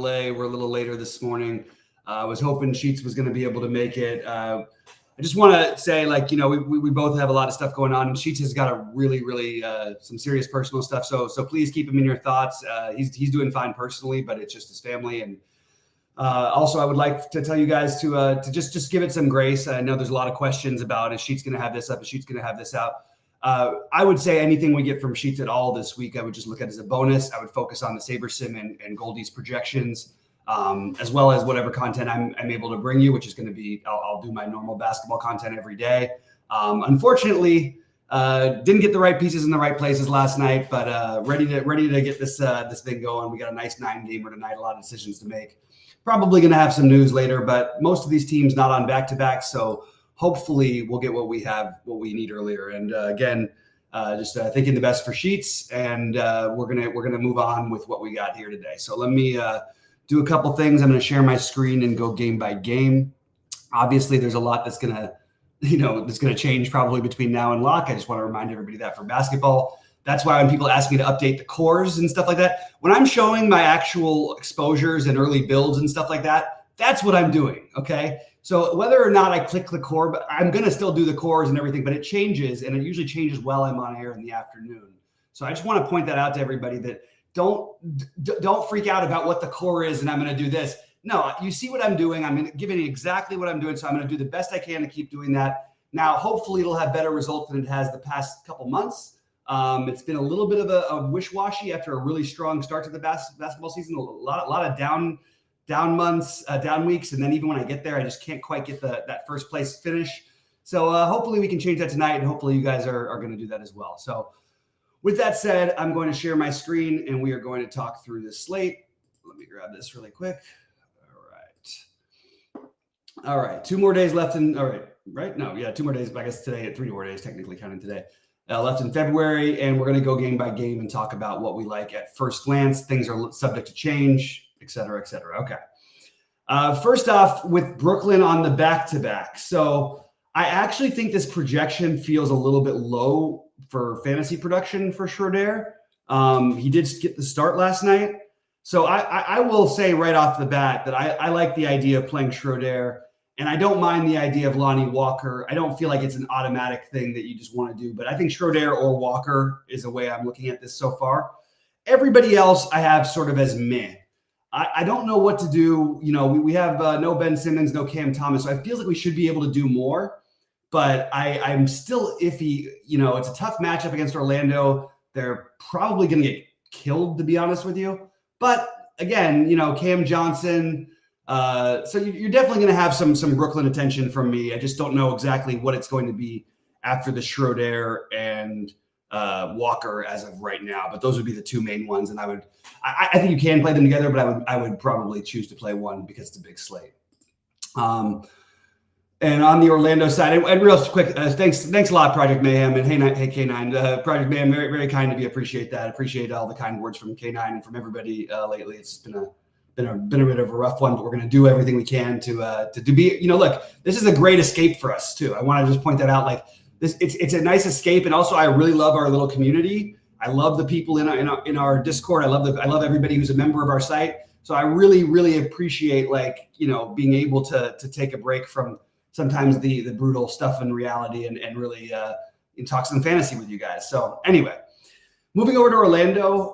delay. We're a little later this morning. I was hoping Sheets was going to be able to make it. I just want to say, like, we both have a lot of stuff going on, and Sheets has got a really some serious personal stuff. So please keep him in your thoughts. He's doing fine personally, but it's just his family. And also, I would like to tell you guys to just give it some grace. I know there's a lot of questions about, is Sheets going to have this up? Is Sheets going to have this out? I would say anything we get from Sheets at all this week, I would just look at as a bonus. I would focus on the SaberSim and Goldie's projections, as well as whatever content I'm able to bring you, which is going to be, I'll do my normal basketball content every day. Unfortunately, didn't get the right pieces in the right places last night, but ready to get this thing going. We got a nice 9-gamer tonight, a lot of decisions to make. Probably going to have some news later, but most of these teams not on back-to-back, so hopefully we'll get what we need earlier. And again, just thinking the best for Sheets, and we're gonna move on with what we got here today. So let me do a couple things. I'm going to share my screen and go game by game. Obviously, there's a lot that's gonna change probably between now and lock. I just want to remind everybody that for basketball. That's why when people ask me to update the cores and stuff like that, when I'm showing my actual exposures and early builds and stuff like that, that's what I'm doing, okay? So whether or not I click the core, but I'm going to still do the cores and everything, but it changes, and it usually changes while I'm on air in the afternoon. So I just want to point that out to everybody, that don't freak out about what the core is and I'm going to do this. No, you see what I'm doing. I'm giving you exactly what I'm doing, so I'm going to do the best I can to keep doing that. Now, hopefully it'll have better results than it has the past couple months. It's been a little bit of a wish-washy after a really strong start to the basketball season. A lot of down months, down weeks, and then even when I get there, I just can't quite get that first place finish. So hopefully we can change that tonight, and hopefully you guys are going to do that as well. So with that said, I'm going to share my screen, and we are going to talk through this slate. Let me grab this really quick. All right. 2 more days left in. All right. No, yeah, 2 more days. I guess today, 3 more days technically counting today. Left in February, and we're going to go game by game and talk about what we like at first glance. Things are subject to change, et cetera, et cetera. Okay. First off, with Brooklyn on the back-to-back. So I actually think this projection feels a little bit low for fantasy production for Schroeder. He did get the start last night. So I will say right off the bat that I like the idea of playing Schroeder. And I don't mind the idea of Lonnie Walker. I don't feel like it's an automatic thing that you just want to do, but I think Schroeder or Walker is the way I'm looking at this so far. Everybody else I have sort of as meh. I don't know what to do. We have no Ben Simmons, no Cam Thomas, so I feel like we should be able to do more, but I'm still iffy. It's a tough matchup against Orlando. They're probably going to get killed, to be honest with you. But again, Cam Johnson. So you're definitely going to have some Brooklyn attention from me. I just don't know exactly what it's going to be after the Schroeder and Walker as of right now. But those would be the 2 main ones. And I think you can play them together, but I would probably choose to play one because it's a big slate. And on the Orlando side, and real quick, thanks a lot, Project Mayhem, and hey K9, Project Mayhem, very very kind of you. Appreciate that. Appreciate all the kind words from K9 and from everybody lately. It's been a bit of a rough one, but we're going to do everything we can to be, look, this is a great escape for us too. I want to just point that out. Like this, it's a nice escape. And also I really love our little community. I love the people in our Discord. I love everybody who's a member of our site. So I really, really appreciate being able to take a break from sometimes the brutal stuff in reality and really talk some fantasy with you guys. So anyway, moving over to Orlando,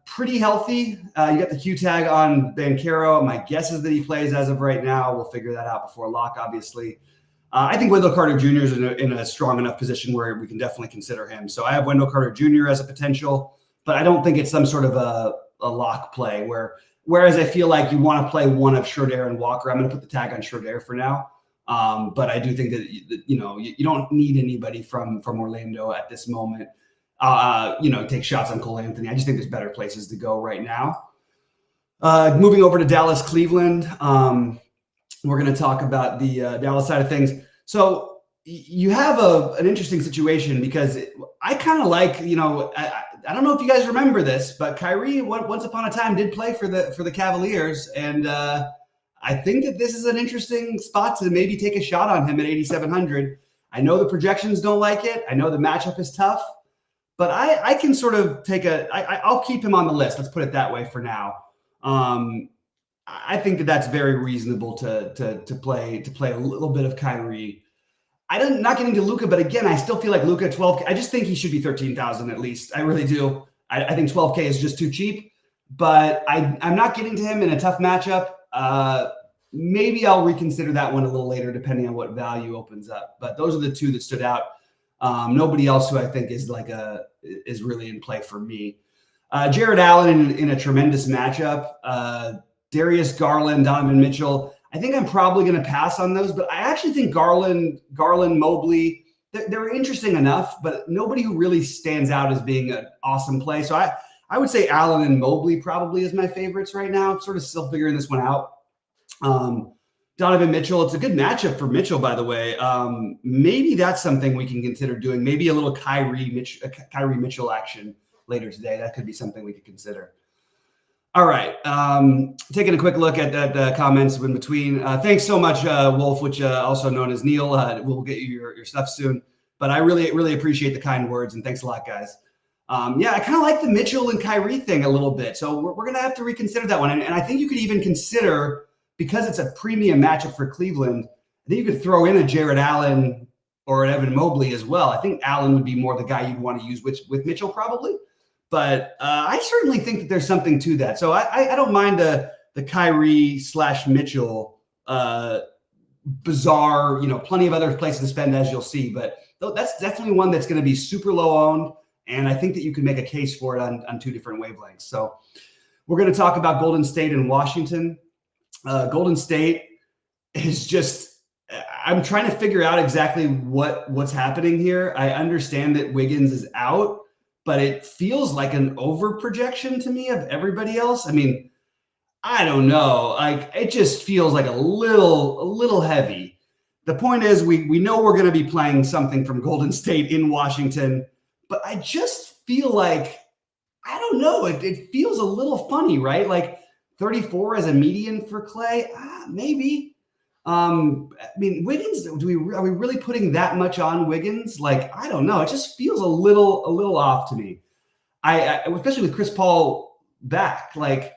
pretty healthy. You got the Q tag on Banchero. My guess is that he plays as of right now. We'll figure that out before lock, obviously. I think Wendell Carter Jr. is in a strong enough position where we can definitely consider him. So I have Wendell Carter Jr. as a potential, but I don't think it's some sort of a lock play whereas I feel like you want to play one of Schroeder and Walker. I'm going to put the tag on Schroeder for now. But I do think that, you don't need anybody from Orlando at this moment. Take shots on Cole Anthony. I just think there's better places to go right now. Moving over to Dallas, Cleveland. We're going to talk about the Dallas side of things. So you have an interesting situation because I kind of like, I don't know if you guys remember this, but Kyrie once upon a time did play for the Cavaliers. And I think that this is an interesting spot to maybe take a shot on him at 8,700. I know the projections don't like it. I know the matchup is tough. But I can sort of I'll keep him on the list. Let's put it that way for now. I think that that's very reasonable to play a little bit of Kyrie. I'm not getting to Luka, but again, I still feel like Luka 12K. I just think he should be 13,000 at least. I really do. I think 12K is just too cheap, but I'm not getting to him in a tough matchup. Maybe I'll reconsider that one a little later, depending on what value opens up. But those are the two that stood out. Nobody else who I think is is really in play for me. Jared Allen in a tremendous matchup. Darius Garland, Donovan Mitchell. I think I'm probably going to pass on those, but I actually think Garland, Mobley, they're interesting enough, but nobody who really stands out as being an awesome play. So I would say Allen and Mobley probably is my favorites right now. I'm sort of still figuring this one out. Donovan Mitchell, it's a good matchup for Mitchell, by the way. Maybe that's something we can consider doing. Maybe a little Kyrie Mitchell action later today. That could be something we could consider. All right. Taking a quick look at the comments in between. Thanks so much, Wolf, which also known as Neil. We'll get you your stuff soon. But I really appreciate the kind words, and thanks a lot, guys. Yeah, I kind of like the Mitchell and Kyrie thing a little bit. So we're going to have to reconsider that one. And I think you could even consider, because it's a premium matchup for Cleveland, I think you could throw in a Jared Allen or an Evan Mobley as well. I think Allen would be more the guy you'd want to use with Mitchell probably. But I certainly think that there's something to that. So I don't mind the Kyrie/Mitchell bizarre, plenty of other places to spend, as you'll see. But that's definitely one that's going to be super low owned. And I think that you can make a case for it on two different wavelengths. So we're going to talk about Golden State and Washington. Golden State is just, I'm trying to figure out exactly what's happening here. I understand that Wiggins is out, but it feels like an over projection to me of everybody else. I mean, I don't know. Like, it just feels like a little heavy. The point is, we know we're going to be playing something from Golden State in Washington, but I just feel like, I don't know. It feels a little funny, right? Like 34 as a median for Clay, maybe. I mean, Wiggins, are we really putting that much on Wiggins? Like, I don't know. It just feels a little off to me. I especially with Chris Paul back. Like,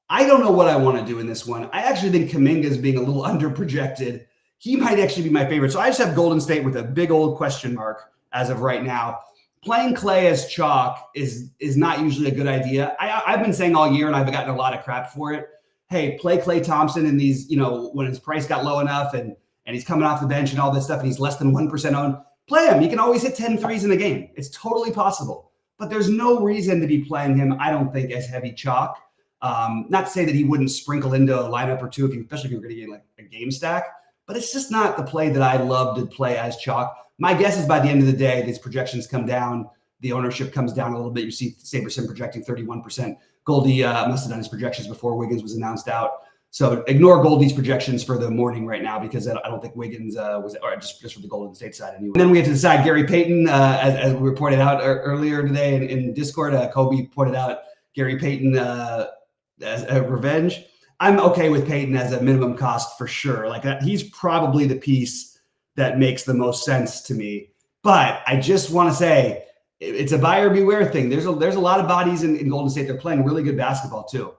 I don't know what I want to do in this one. I actually think Kuminga is being a little under projected. He might actually be my favorite. So I just have Golden State with a big old question mark as of right now. Playing Clay as chalk is not usually a good idea. I've been saying all year, and I've gotten a lot of crap for it. Hey, play Klay Thompson in these, when his price got low enough and he's coming off the bench and all this stuff, and he's less than 1% owned, play him. He can always hit 10 threes in a game. It's totally possible. But there's no reason to be playing him, I don't think, as heavy chalk. Not to say that he wouldn't sprinkle into a lineup or two, especially if you're going to get like a game stack, but it's just not the play that I love to play as chalk. My guess is by the end of the day, these projections come down. The ownership comes down a little bit. You see Saberson projecting 31%. Goldie must have done his projections before Wiggins was announced out. So ignore Goldie's projections for the morning right now, because I don't think Wiggins was, or just for the Golden State side anyway. And then we have to decide Gary Payton, as we pointed out earlier today in Discord. Kobe pointed out Gary Payton as a revenge. I'm okay with Payton as a minimum cost for sure. Like, he's probably the piece that makes the most sense to me. But I just want to say, it's a buyer beware thing. There's a lot of bodies in Golden State. They're playing really good basketball too.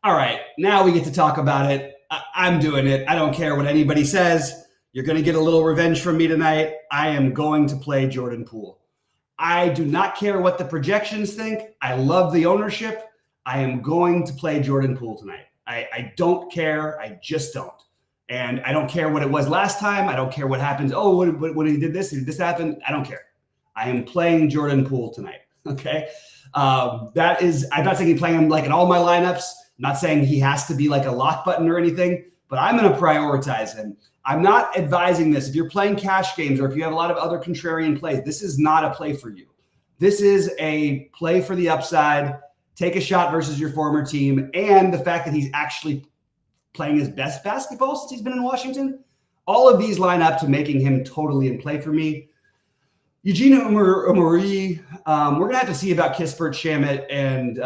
All right, now we get to talk about it. I'm doing it. I don't care what anybody says. You're going to get a little revenge from me tonight. I am going to play Jordan Poole. I do not care what the projections think. I love the ownership. I am going to play Jordan Poole tonight. I don't care. I just don't. And I don't care what it was last time. I don't care what happens. Oh, when he did this happen? I don't care. I am playing Jordan Poole tonight. Okay. I'm not saying he's playing him like in all my lineups. I'm not saying he has to be like a lock button or anything, but I'm going to prioritize him. I'm not advising this. If you're playing cash games or if you have a lot of other contrarian plays, this is not a play for you. This is a play for the upside. Take a shot versus your former team. And the fact that he's actually playing his best basketball since he's been in Washington. All of these line up to making him totally in play for me. Eugene Omoruyi, we're going to have to see about Kispert, Shamet, and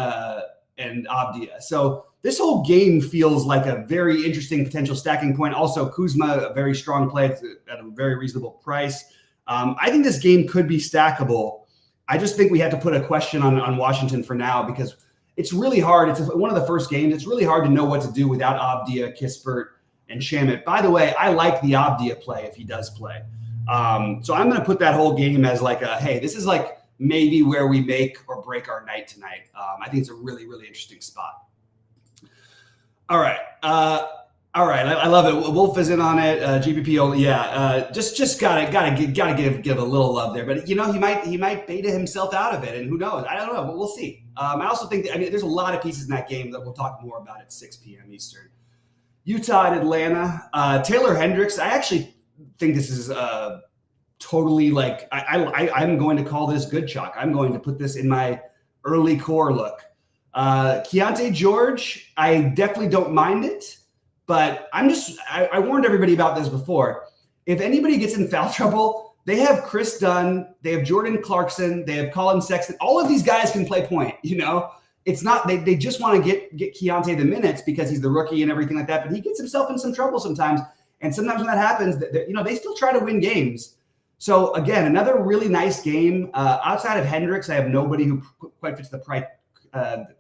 Abdia. So this whole game feels like a very interesting potential stacking point. Also, Kuzma, a very strong play at a very reasonable price. I think this game could be stackable. I just think we have to put a question on Washington for now, because it's really hard. It's one of the first games. It's really hard to know what to do without Abdia, Kispert, and Shamit. By the way, I like the Abdia play if he does play. So I'm going to put that whole game as like a, hey, this is like maybe where we make or break our night tonight. I think it's a really, really interesting spot. All right. I love it. Wolf is in on it. GPP only. Yeah. Just gotta give a little love there. But he might beta himself out of it, and who knows? I don't know, but we'll see. I also think there's a lot of pieces in that game that we'll talk more about at 6 p.m. Eastern. Utah at Atlanta. Taylor Hendricks. I actually think this is totally like I'm going to call this good chalk. I'm going to put this in my early core look. Keontae George. I definitely don't mind it. But I warned everybody about this before. If anybody gets in foul trouble, they have Chris Dunn, they have Jordan Clarkson, they have Colin Sexton. All of these guys can play point, It's not, they just want to get Keontae the minutes because he's the rookie and everything like that. But he gets himself in some trouble sometimes. And sometimes when that happens, they still try to win games. So again, another really nice game. Outside of Hendricks, I have nobody who quite fits the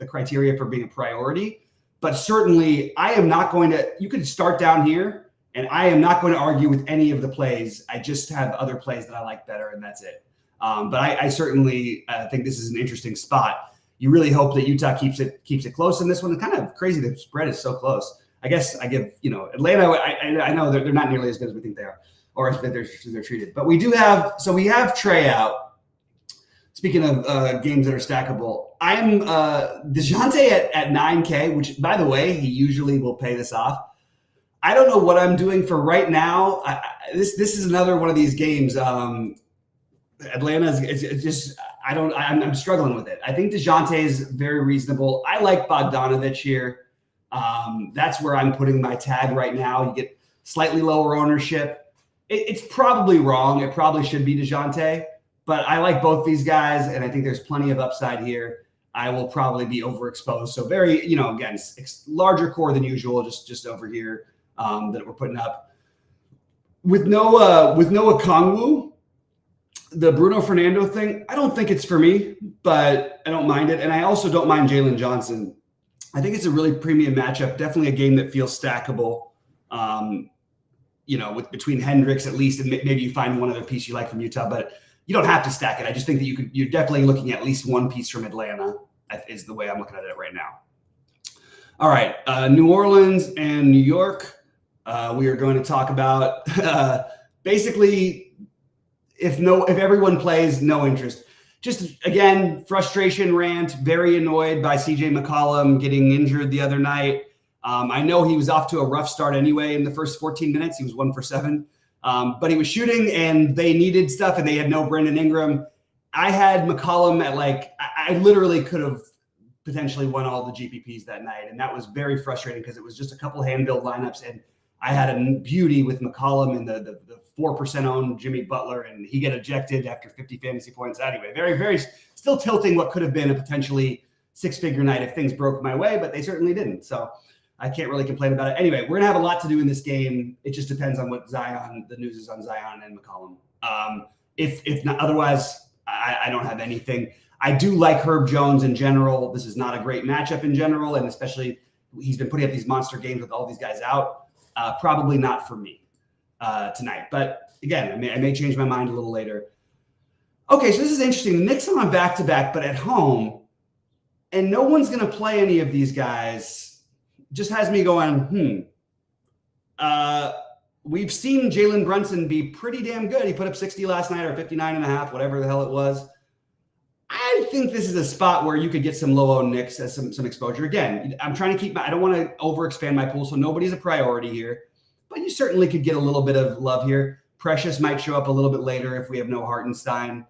criteria for being a priority. But certainly, I am not going to – you could start down here, and I am not going to argue with any of the plays. I just have other plays that I like better, and that's it. But I certainly think this is an interesting spot. You really hope that Utah keeps it close in this one. It's kind of crazy the spread is so close. I guess I give Atlanta. I know they're not nearly as good as we think they are, or as they're treated. But we have Trey out. Speaking of games that are stackable, I'm DeJounte at 9K, which, by the way, he usually will pay this off. I don't know what I'm doing for right now. This is another one of these games. Atlanta is just I'm struggling with it. I think DeJounte is very reasonable. I like Bogdanovic here. That's where I'm putting my tag right now. You get slightly lower ownership. It's probably wrong. It probably should be DeJounte. But I like both these guys, and I think there's plenty of upside here. I will probably be overexposed. So very, again, larger core than usual, just over here that we're putting up. With Noah Okongwu, the Bruno Fernando thing, I don't think it's for me, but I don't mind it. And I also don't mind Jalen Johnson. I think it's a really premium matchup, definitely a game that feels stackable. Between Hendricks at least, and maybe you find one other piece you like from Utah, but you don't have to stack it. I just think that you're definitely looking at least one piece from Atlanta is the way I'm looking at it right now. All right. New Orleans and New York. We are going to talk about basically if everyone plays, no interest. Just again, frustration rant, very annoyed by CJ McCollum getting injured the other night. I know he was off to a rough start anyway in the first 14 minutes. He was 1 for 7. But he was shooting and they needed stuff and they had no Brandon Ingram. I had McCollum at I literally could have potentially won all the GPPs that night. And that was very frustrating because it was just a couple hand-built lineups. And I had a beauty with McCollum and the 4% owned Jimmy Butler, and he get ejected after 50 fantasy points. Anyway, very, very still tilting what could have been a potentially 6-figure night if things broke my way, but they certainly didn't. So I can't really complain about it. Anyway, we're going to have a lot to do in this game. It just depends on what the news is on Zion and McCollum. If not, otherwise, I don't have anything. I do like Herb Jones in general. This is not a great matchup in general, and especially he's been putting up these monster games with all these guys out. Probably not for me tonight. But again, I may change my mind a little later. Okay, so this is interesting. The Knicks are on back-to-back, but at home, and no one's going to play any of these guys. Just has me going, we've seen Jalen Brunson be pretty damn good. He put up 60 last night or 59.5, whatever the hell it was. I think this is a spot where you could get some low-owned Knicks as some exposure. Again, I'm trying to keep I don't want to overexpand my pool, so nobody's a priority here. But you certainly could get a little bit of love here. Precious might show up a little bit later if we have no Hartenstein.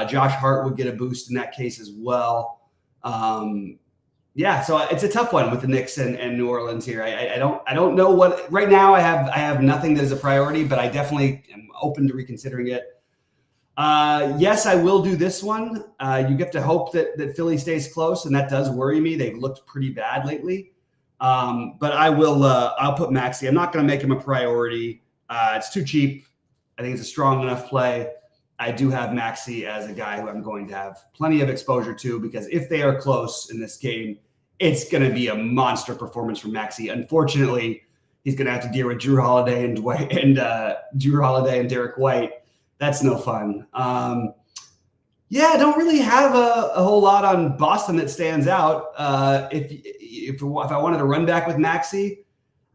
Josh Hart would get a boost in that case as well. So it's a tough one with the Knicks and New Orleans here. I don't know what right now. I have nothing that is a priority, but I definitely am open to reconsidering it. Yes, I will do this one. You have to hope that Philly stays close, and that does worry me. They've looked pretty bad lately. But I will. I'll put Maxey. I'm not going to make him a priority. It's too cheap. I think it's a strong enough play. I do have Maxey as a guy who I'm going to have plenty of exposure to, because if they are close in this game, it's going to be a monster performance from Maxey. Unfortunately, he's going to have to deal with Drew Holiday and Derek White. That's no fun. Yeah, I don't really have a whole lot on Boston that stands out. If I wanted to run back with Maxey,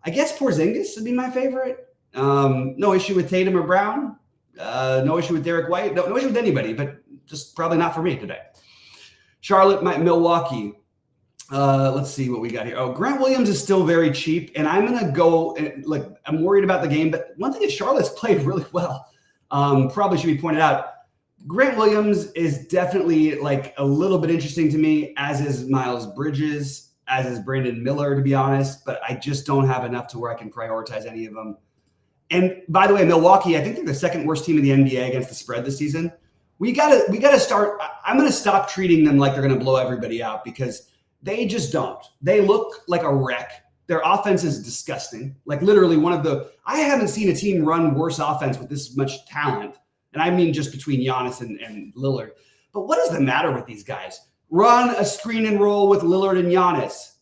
I guess Porzingis would be my favorite. No issue with Tatum or Brown. No issue with Derek White. No issue with anybody, but just probably not for me today. Charlotte, Milwaukee. Let's see what we got here. Oh, Grant Williams is still very cheap, and I'm going to go – I'm worried about the game, but one thing is Charlotte's played really well. Probably should be pointed out. Grant Williams is definitely like a little bit interesting to me, as is Miles Bridges, as is Brandon Miller, to be honest, but I just don't have enough to where I can prioritize any of them. And by the way, Milwaukee, I think they're the second worst team in the NBA against the spread this season. We gotta start. I'm gonna stop treating them like they're gonna blow everybody out, because they just don't. They look like a wreck. Their offense is disgusting. Like literally I haven't seen a team run worse offense with this much talent. And I mean just between Giannis and Lillard. But what is the matter with these guys? Run a screen and roll with Lillard and Giannis,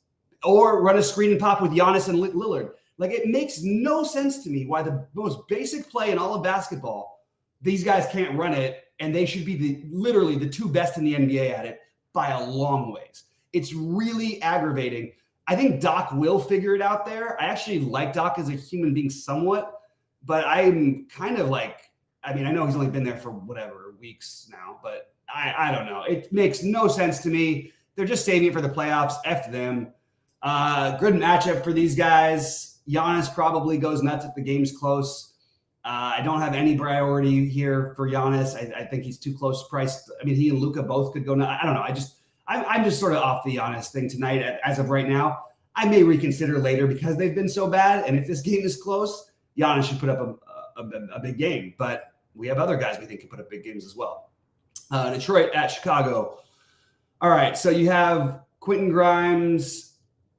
or run a screen and pop with Giannis and Lillard. Like, it makes no sense to me why the most basic play in all of basketball, these guys can't run it, and they should be literally the two best in the NBA at it by a long ways. It's really aggravating. I think Doc will figure it out there. I actually like Doc as a human being somewhat, but I'm kind of like, I mean, I know he's only been there for whatever weeks now, but I don't know. It makes no sense to me. They're just saving it for the playoffs. F them. Good matchup for these guys. Giannis probably goes nuts if the game's close. I don't have any priority here for Giannis. I think he's too close priced. I mean, he and Luka both could go nuts. I don't know. I'm just sort of off the Giannis thing tonight as of right now. I may reconsider later because they've been so bad. And if this game is close, Giannis should put up a big game. But we have other guys we think can put up big games as well. Detroit at Chicago. All right, so you have Quentin Grimes.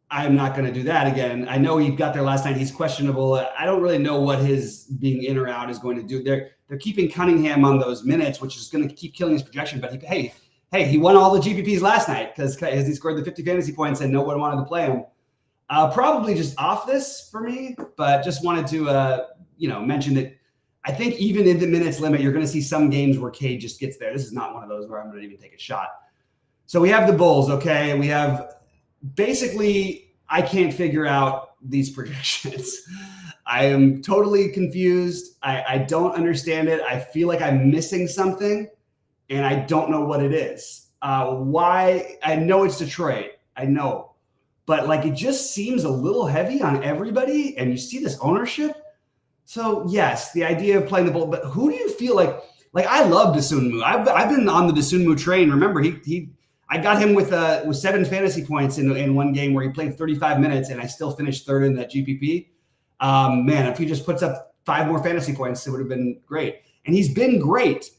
I'm not going to do that again. I know he got there last night. He's questionable. I don't really know what his being in or out is going to do. They're keeping Cunningham on those minutes, which is going to keep killing his projection. But he won all the GPPs last night because he scored the 50 fantasy points and no one wanted to play him. Probably just off this for me, but just wanted to mention that I think even in the minutes limit, you're going to see some games where Cade just gets there. This is not one of those where I'm going to even take a shot. So we have the Bulls, okay? We have basically, I can't figure out these projections. I am totally confused. I don't understand it. I feel like I'm missing something, and I don't know what it is. Why? I know it's Detroit. I know. But it just seems a little heavy on everybody, and you see this ownership. So yes, the idea of playing the Bulls, but who do you feel like I love Dosunmu. I've been on the Dosunmu train. Remember, I got him with 7 fantasy points in one game where he played 35 minutes, and I still finished third in that GPP. Man, if he just puts up 5 more fantasy points, it would have been great. And he's been great,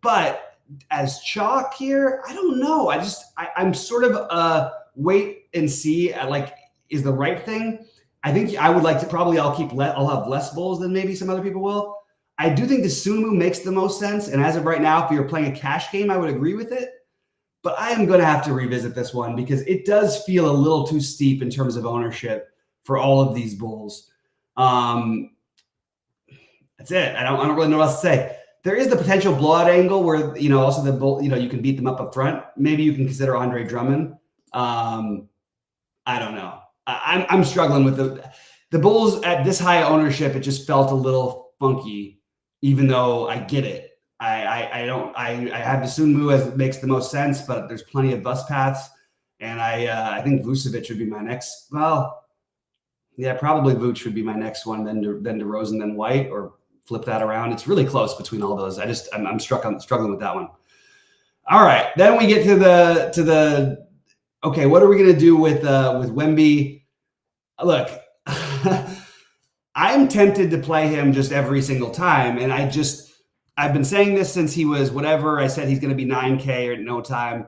but as chalk here, I don't know. I'm sort of wait and see. Is the right thing. I think I would like to I'll have less Bulls than maybe some other people will. I do think the Dosunmu makes the most sense. And as of right now, if you're playing a cash game, I would agree with it. But I am going to have to revisit this one because it does feel a little too steep in terms of ownership for all of these Bulls. That's it. I don't really know what else to say. There is the potential blowout angle where, also the Bull, you can beat them up front. Maybe you can consider Andre Drummond. I don't know. I'm struggling with the Bulls at this high ownership. It just felt a little funky, even though I get it. I have Dosunmu as it makes the most sense, but there's plenty of bus paths, and I think Vucevic would be my next. Well, yeah, probably Vuce would be my next one, then DeRozan, then White, or flip that around. It's really close between all those. I'm struggling with that one. All right, then we get to the. Okay, what are we gonna do with Wemby? Look, I'm tempted to play him just every single time, and I've been saying this since he was whatever. I said he's going to be 9K or at no time.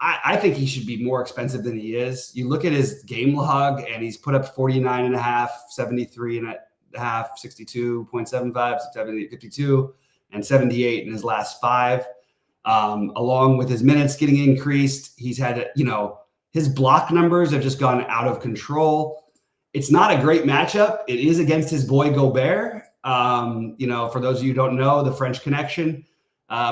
I think he should be more expensive than he is. You look at his game log, and he's put up 49.5, 73.5, 62.75, 52, and 78 in his last 5. Along with his minutes getting increased, he's had, his block numbers have just gone out of control. It's not a great matchup. It is against his boy Gobert. For those of you who don't know, the French connection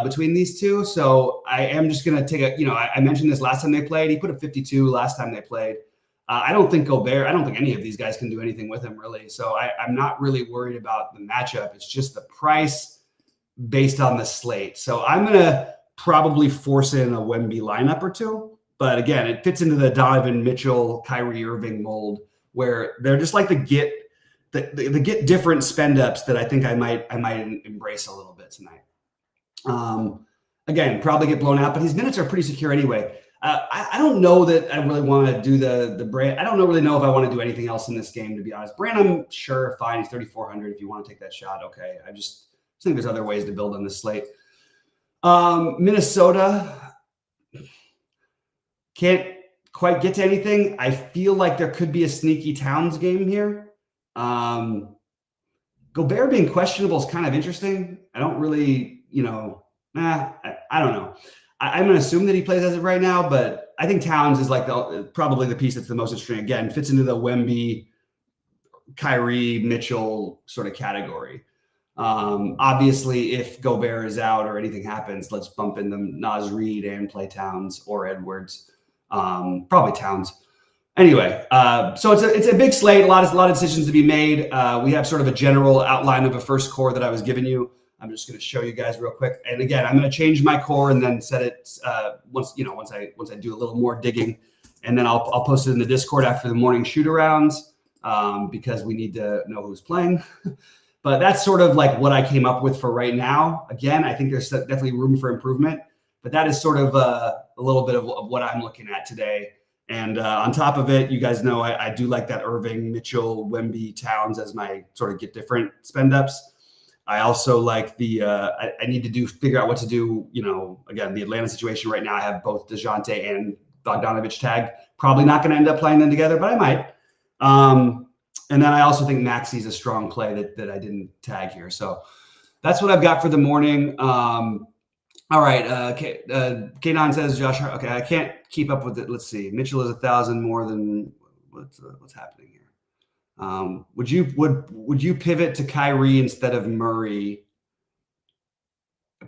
between these two. So I am just going to take I mentioned this last time they played. He put up 52 last time they played. I don't think any of these guys can do anything with him, really. So I'm not really worried about the matchup. It's just the price based on the slate. So I'm going to probably force in a Wemby lineup or two. But again, it fits into the Donovan Mitchell, Kyrie Irving mold, where they're just like the get different spend ups that I think I might embrace a little bit tonight. Again, probably get blown out, but his minutes are pretty secure anyway. I don't know that I really want to do the brand. I don't really know if I want to do anything else in this game, to be honest. Brand, sure, fine. He's 3,400. If you want to take that shot, okay. I just think there's other ways to build on this slate. Minnesota can't quite get to anything. I feel like there could be a sneaky Towns game here. Gobert being questionable is kind of interesting. I don't really, I don't know. I'm going to assume that he plays as of right now, but I think Towns is like probably the piece that's the most interesting. Again, fits into the Wemby, Kyrie, Mitchell sort of category. Obviously, if Gobert is out or anything happens, let's bump in the Naz Reid and play Towns or Edwards. Probably Towns. Anyway, so it's a big slate, a lot of decisions to be made. We have sort of a general outline of a first core that I was giving you. I'm just going to show you guys real quick. And again, I'm going to change my core and then set it once I do a little more digging, and then I'll post it in the Discord after the morning shoot arounds because we need to know who's playing. But that's sort of like what I came up with for right now. Again, I think there's definitely room for improvement, but that is sort of a little bit of what I'm looking at today. And on top of it, you guys know I do like that Irving, Mitchell, Wemby, Towns as my sort of get different spend ups. I also like I need to figure out what to do. Again, the Atlanta situation right now, I have both DeJounte and Bogdanovich tagged. Probably not going to end up playing them together, but I might. And then I also think Maxi's a strong play that I didn't tag here. So that's what I've got for the morning. All right. K9 says Josh. Okay, I can't keep up with it. Let's see. Mitchell is 1,000 more than what's happening here. Would you pivot to Kyrie instead of Murray?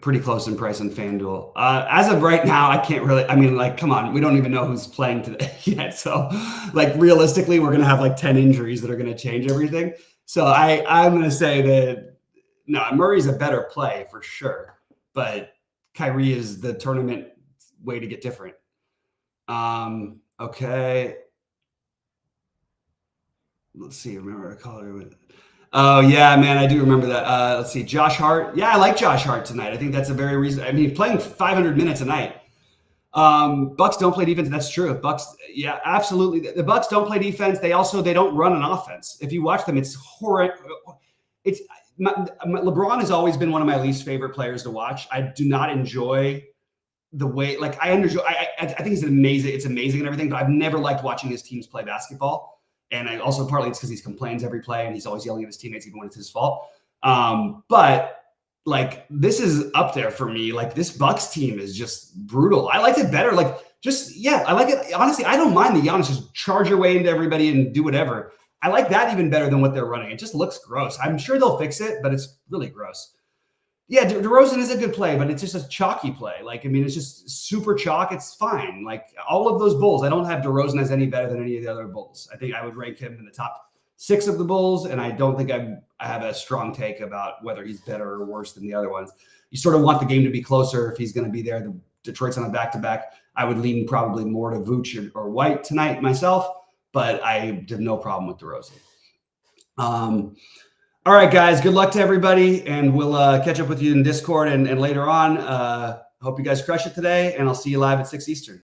Pretty close in price on FanDuel. As of right now, I can't really. I mean, come on, we don't even know who's playing today yet. So, realistically, we're gonna have 10 injuries that are gonna change everything. So I'm gonna say that no, Murray's a better play for sure, but Kyrie is the tournament way to get different. Okay. Let's see. Remember I call her. Oh yeah, man, I do remember that. Let's see, Josh Hart. Yeah, I like Josh Hart tonight. I think that's a very reason. I mean, he's playing 500 minutes a night. Bucks don't play defense. That's true. Bucks, yeah, absolutely. The Bucks don't play defense. They don't run an offense. If you watch them, it's horrid. LeBron has always been one of my least favorite players to watch. I do not enjoy the way. I think it's amazing and everything, but I've never liked watching his teams play basketball. And I also partly it's because he complains every play and he's always yelling at his teammates even when it's his fault. But this is up there for me. This Bucks team is just brutal. I liked it better. I like it. Honestly, I don't mind the Giannis just charge your way into everybody and do whatever. I like that even better than what they're running. It just looks gross. I'm sure they'll fix it, but it's really gross. Yeah, DeRozan is a good play, but it's just a chalky play. It's just super chalk. It's fine. All of those Bulls, I don't have DeRozan as any better than any of the other Bulls. I think I would rank him in the top 6 of the Bulls, and I don't think I have a strong take about whether he's better or worse than the other ones. You sort of want the game to be closer if he's going to be there. The Detroit's on a back-to-back. I would lean probably more to Vooch or White tonight myself, but I have no problem with DeRozan. All right, guys, good luck to everybody, and we'll catch up with you in Discord and later on. Hope you guys crush it today, and I'll see you live at 6 Eastern.